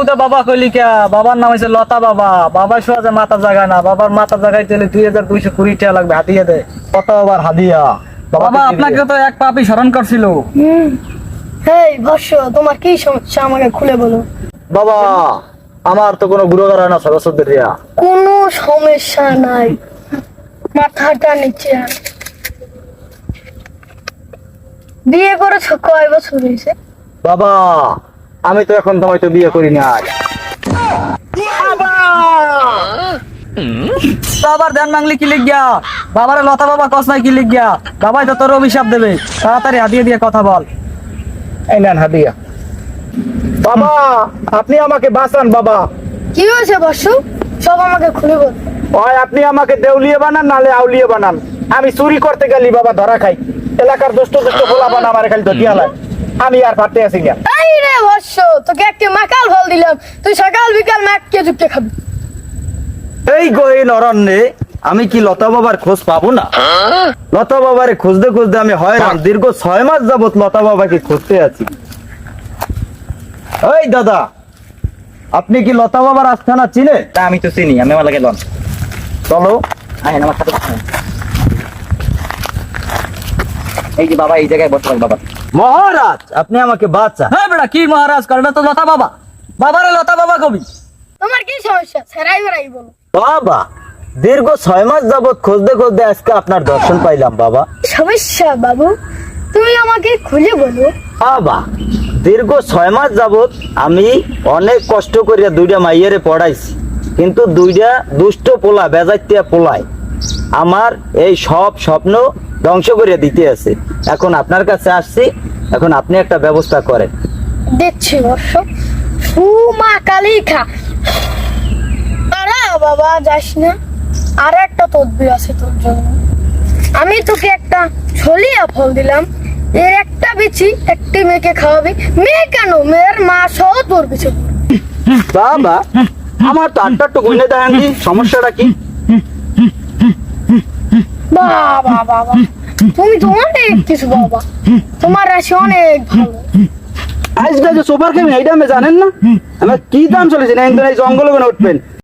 তো বাবা কইলি কে? বাবার নাম হইছে লতা বাবা। বাবা সহজে মাথা জাগায় না। বাবার মাথা জাগাইতে হলে 2220 টাকা লাগবে, হাদিয়া দে। কত আবার হাদিয়া বাবা আপনাকে তো এক পাপি স্মরণ করছিল। হেই বর্ষ, তোমার কি সমস্যা আমাকে খুলে বলো। বাবা আমার তো কোনো গুরুগার হয় না সরস্বতী রিয়া। কোনো সমস্যা নাই, মাথাটা নিচে আন। বিয়ে করেছো কয় বছর হয়েছে? বাবা আমি তো এখন তোমায় তো বিয়ে করি নাই। বাবার ধ্যান মাংলি কি লিখ গিয়া? বাবারে লতা বাবা কস নাই কি লিখ গিয়া? বাবাই তো তোর অভিশাপ দেবে। তাড়াতাড়ি হাদিয়া দিয়ে কথা বল। এই নেন হাদিয়া। বাবা আপনি আমাকে বাঁচান বাবা। কি হয়েছে বর্ষ? সব আমাকে খুলে বল। হয় আপনি আমাকে দেউলিয়ে বানান নালে আউলিয়ে বানান। আমি চুরি করতে গেলি বাবা ধরা খাই। এলাকার দুষ্ট দুষ্ট পোলা বানা আমার খালি ধরিয়া লাই। আমি আর পারতে আছি না। এই রে বর্ষ, তোকে একটা মাকাল ফল দিলাম, তুই সকাল বিকাল ম্যাককে চুপকে খাবি। এই গহীন অরণ্যে আমি কি লতা বাবার খোঁজ পাবো না? লতা বাবারে খুঁজতে খুঁজতে আমি হয়রান। দীর্ঘ 6 মাস যাবত লতা বাবাকে খুঁজতে আছি। এই দাদা আপনি কি লতা বাবার আস্থানা চিনে? তা আমি তো চিনি, আমি আমার লাগে লন। চলো। আহেন আমার সাথে। এই যে বাবা এই জায়গায় বসে থাক বাবা। মহারাজ আপনি আমাকে বাঁচা। হ্যাঁ বেটা, কি মহারাজ কারণ তো লতা বাবা। বাবারে লতা বাবা কবি। তোমার কি সমস্যা? সেরাই বেড়াই বলো। বাবা দীর্ঘ 6 মাস যাবত খুঁজতে খুঁজতে আজকে আপনার দর্শন পাইলাম বাবা। সমস্যা বাবু, তুমি আমাকে খুলে বলো। বাবা দীর্ঘ 6 মাস যাবত আমি অনেক কষ্ট করিয়া 2টা মাইয়ারে পড়াইছি, কিন্তু 2টা দুষ্ট পোলা বেজাইতিয়া পোলায় আমার এই সব স্বপ্ন ধ্বংস করিয়া দিতে আছে। এখন আপনার কাছে আসছি, এখন আপনি একটা ব্যবস্থা করেন। দেখছি বর্ষ, মা কালী খা। আরে বাবা যাস না, আর একটা তদবির আছে তোর জন্য। আমি তোকে একটা ছলিয়া ফল দিলাম, এর একটা বিচি একটি মেয়েকে খাওয়াবি। মেয়ে কেন, মেয়ের মা সহ তোর পিছু। বাবা আমার তো আটটা টুকু দেখেন দি সমস্যাটা কি? বাবা বাবা, তুমি তো অনেক কিছু বাবা, তোমার রাশি অনেক ভালো। আজকে যে সোফার কেমি এইটা আমি জানেন না আমার কি দাম চলেছে না, এই জঙ্গলে উঠবেন।